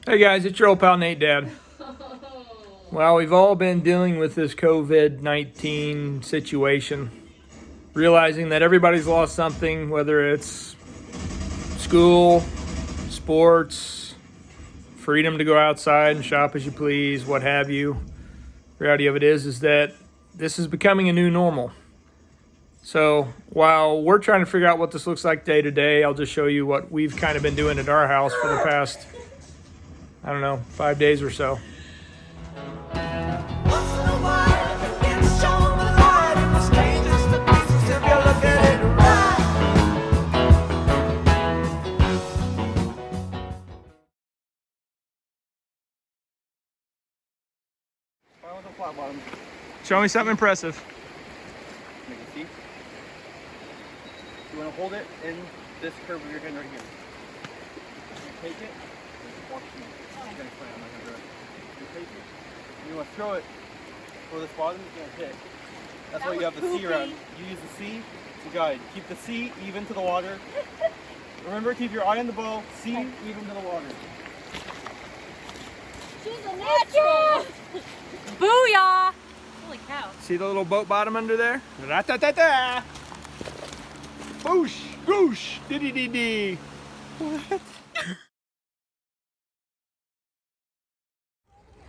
Hey guys, it's your old pal Nate Dad. Well, we've all been dealing with this COVID-19 situation, realizing that everybody's lost something, whether it's school, sports, freedom to go outside and shop as you please, what have you. Reality of it is that this is becoming a new normal. So while we're trying to figure out what this looks like day to day, I'll just show you what we've kind of been doing at our house for the past, 5 days or so. Show me something impressive. Make it see. You want to hold it in this curve of your hand right here. You take it. Watch me. I'm gonna play. I'm not gonna do it. You take it. And you want to throw it for this bottom. It's gonna hit. That's why you have the C around. You use the C to guide. Keep the C even to the water. Remember, keep your eye on the ball. C even to the water. She's a natural. Booyah! Holy cow. See the little boat bottom under there? Ra-ta-ta-ta! Boosh! Goosh! Diddy-dee-dee! What?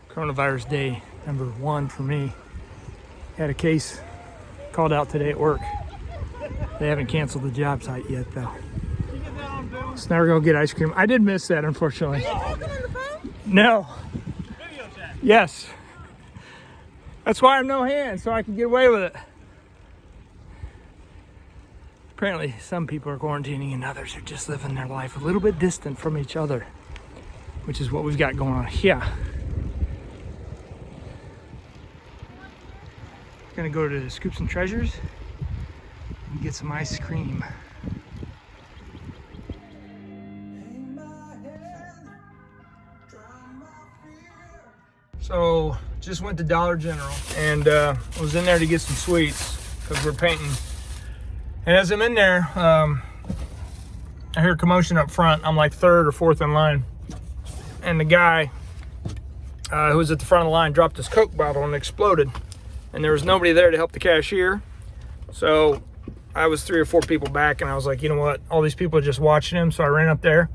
Coronavirus day number 1 for me. Had a case called out today at work. They haven't canceled the job site yet though. So now we're gonna get ice cream. I did miss that, unfortunately. Are you talking on the phone? No. Yes. That's why I'm no hand, so I can get away with it. Apparently, some people are quarantining and others are just living their life a little bit distant from each other, which is what we've got going on here. Gonna go to Scoops and Treasures and get some ice cream. So just went to Dollar General and was in there to get some sweets because we're painting. And as I'm in there, I hear a commotion up front. I'm like 3rd or 4th in line. And the guy who was at the front of the line dropped his Coke bottle and exploded. And there was nobody there to help the cashier. So I was 3 or 4 people back and I was like, you know what? All these people are just watching him. So I ran up there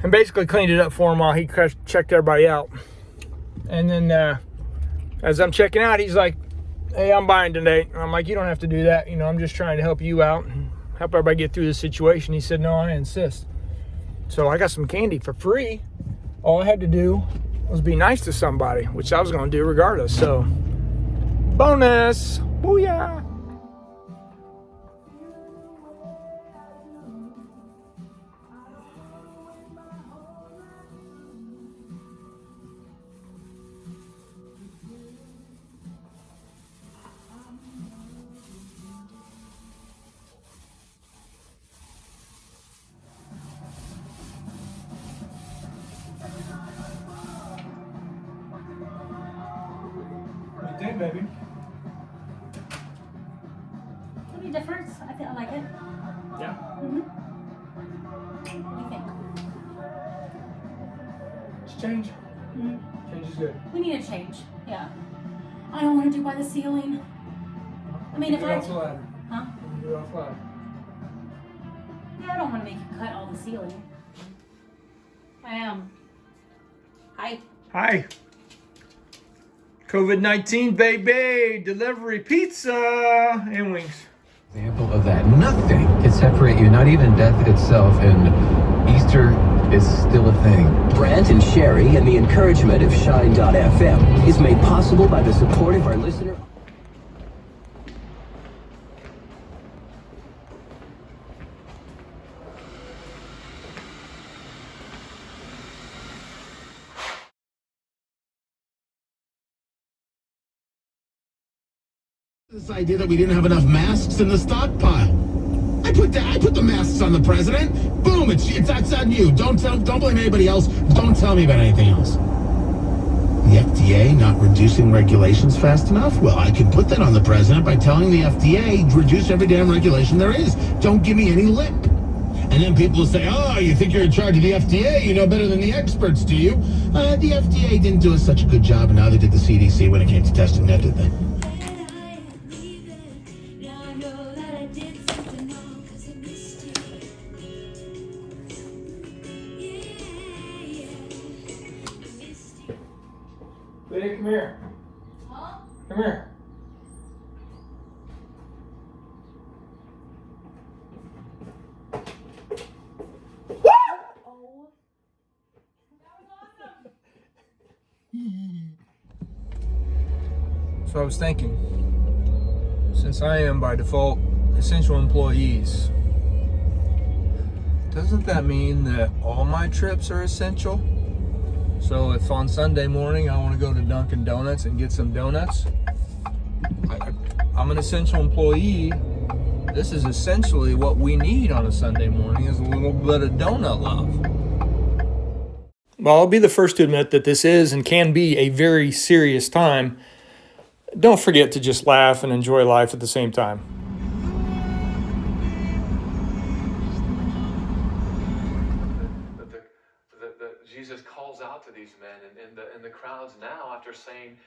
and basically cleaned it up for him while he checked everybody out. And then as I'm checking out, he's like, hey, I'm buying today. And I'm like, you don't have to do that. You know, I'm just trying to help you out and help everybody get through this situation. He said, no, I insist. So I got some candy for free. All I had to do was be nice to somebody, which I was going to do regardless. So, bonus. Booyah. What do you think, baby? Any difference? I think I like it. Yeah. Mm-hmm. What do you think? Just change. Mm-hmm. Change is good. We need a change. Yeah. I don't want to do by the ceiling. I mean, if do I... it off the ladder. Huh? Do it off the ladder. Yeah, I don't want to make you cut all the ceiling. I am. Hi. Hi. COVID-19, baby. Delivery pizza and wings. Example of that. Nothing can separate you, not even death itself, and Easter is still a thing. Brant and Sherry and the encouragement of Shine.fm is made possible by the support of our listener. This idea that we didn't have enough masks in the stockpile. I put the masks on the president. Boom! That's on you. Don't blame anybody else. Don't tell me about anything else. The FDA not reducing regulations fast enough? Well, I can put that on the president by telling the FDA reduce every damn regulation there is. Don't give me any lip. And And then people say, oh, you think you're in charge of the FDA? You know better than the experts, do you? The FDA didn't do such a good job, and now they did the CDC when it came to testing, now did they? Lydia, come here. Huh? Come here. Oh. So I was thinking, since I am by default essential employees, doesn't that mean that all my trips are essential? So if on Sunday morning I want to go to Dunkin' Donuts and get some donuts, I'm an essential employee. This is essentially what we need on a Sunday morning, is a little bit of donut love. Well, I'll be the first to admit that this is and can be a very serious time. Don't forget to just laugh and enjoy life at the same time. Jesus calls out to these men and the crowds now, after saying,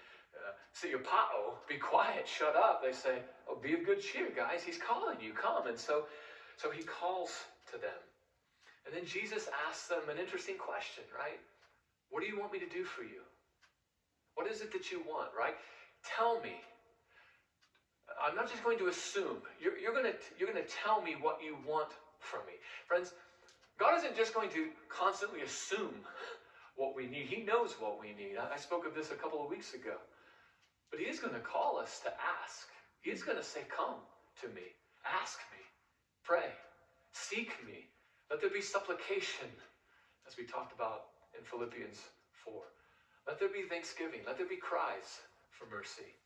"Siopao, be quiet, shut up," they say, "Oh, be of good cheer, guys. He's calling you, come." And so he calls to them. And then Jesus asks them an interesting question, right? What do you want me to do for you? What is it that you want, right? Tell me. I'm not just going to assume. You're going to tell me what you want from me. Friends, God isn't just going to constantly assume what we need. He knows what we need. I spoke of this a couple of weeks ago. But he is going to call us to ask. He is going to say, come to me. Ask me. Pray. Seek me. Let there be supplication, as we talked about in Philippians 4. Let there be thanksgiving. Let there be cries for mercy.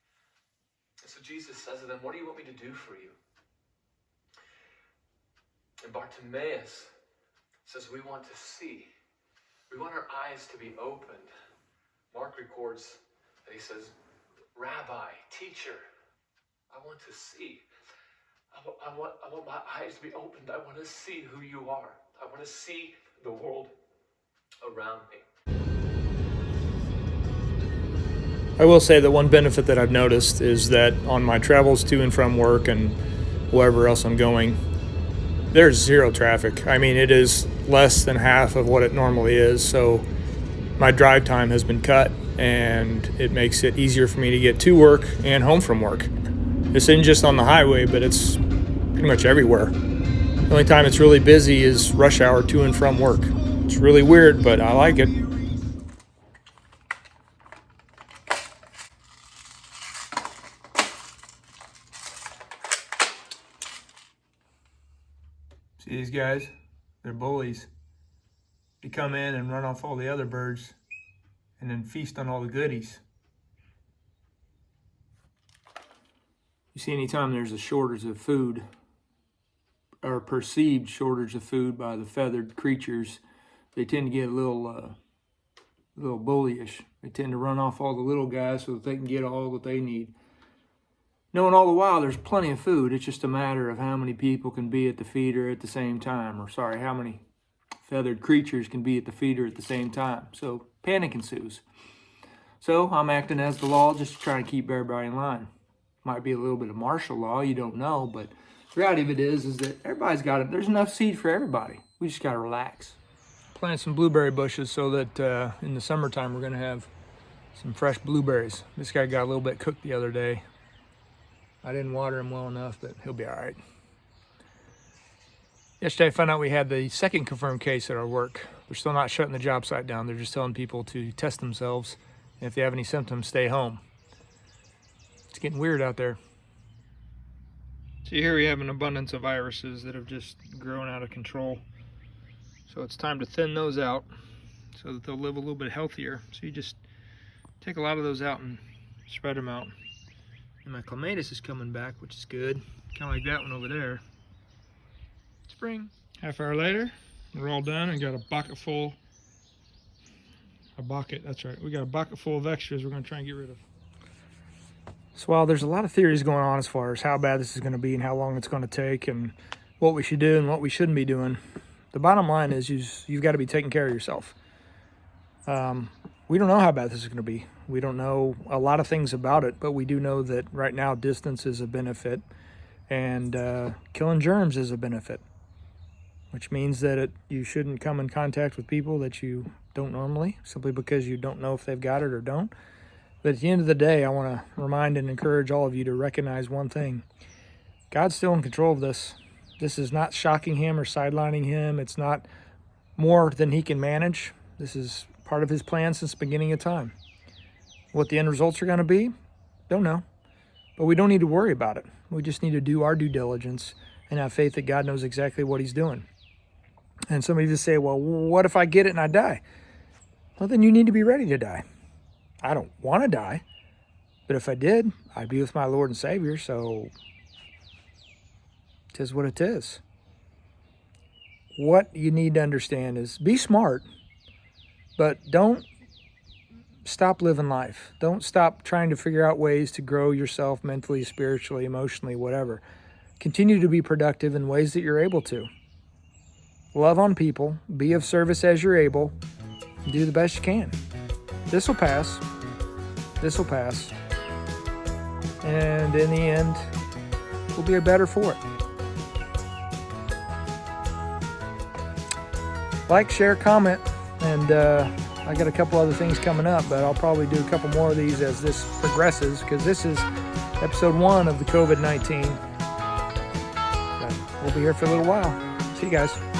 And so Jesus says to them, what do you want me to do for you? And Bartimaeus says, we want to see. We want our eyes to be opened. Mark records that he says, Rabbi, teacher, I want to see. I want my eyes to be opened. I want to see who you are. I want to see the world around me. I will say that one benefit that I've noticed is that on my travels to and from work and wherever else I'm going, there's zero traffic. I mean, it is less than half of what it normally is. So my drive time has been cut, and it makes it easier for me to get to work and home from work. This isn't just on the highway, but it's pretty much everywhere. The only time it's really busy is rush hour to and from work. It's really weird, but I like it. See these guys? They're bullies. They come in and run off all the other birds and then feast on all the goodies. You see, anytime there's a shortage of food, or perceived shortage of food by the feathered creatures, they tend to get a little bullyish. They tend to run off all the little guys so that they can get all that they need. Knowing all the while there's plenty of food, it's just a matter of how many people can be at the feeder at the same time. Or sorry, how many feathered creatures can be at the feeder at the same time. So panic ensues. So I'm acting as the law just to try to keep everybody in line. Might be a little bit of martial law, you don't know, but the reality of it is that everybody's got it. There's enough seed for everybody. We just got to relax. Plant some blueberry bushes so that in the summertime we're going to have some fresh blueberries. This guy got a little bit cooked the other day. I didn't water him well enough, but he'll be all right. Yesterday I found out we had the second confirmed case at our work. They're still not shutting the job site down. They're just telling people to test themselves, and if they have any symptoms, stay home. It's getting weird out there. So here we have an abundance of viruses that have just grown out of control. So it's time to thin those out so that they'll live a little bit healthier. So you just take a lot of those out and spread them out. And my clematis is coming back, which is good. Kind of like that one over there. Spring. Half hour later, we're all done and got a bucket full. That's right. We got a bucket full of extras we're going to try and get rid of. So while there's a lot of theories going on as far as how bad this is going to be and how long it's going to take and what we should do and what we shouldn't be doing, The bottom line is you've got to be taking care of yourself. We don't know how bad this is going to be. We don't know a lot of things about it, but we do know that right now distance is a benefit, and killing germs is a benefit, which means that you shouldn't come in contact with people that you don't normally, simply because you don't know if they've got it or don't. But at the end of the day, I want to remind and encourage all of you to recognize one thing. God's still in control of this. This is not shocking him or sidelining him. It's not more than he can manage. This is part of his plan since the beginning of time. What the end results are going to be, don't know. But we don't need to worry about it. We just need to do our due diligence and have faith that God knows exactly what he's doing. And some of you just say, well, what if I get it and I die? Well, then you need to be ready to die. I don't want to die, but if I did, I'd be with my Lord and Savior, so it is what it is. What you need to understand is be smart, but don't stop living life. Don't stop trying to figure out ways to grow yourself mentally, spiritually, emotionally, whatever. Continue to be productive in ways that you're able to. Love on people, be of service as you're able, and do the best you can. This will pass. This will pass. And in the end, we'll be better for it. Like, share, comment, and I got a couple other things coming up, but I'll probably do a couple more of these as this progresses, because this is episode 1 of the COVID-19. But we'll be here for a little while. See you guys.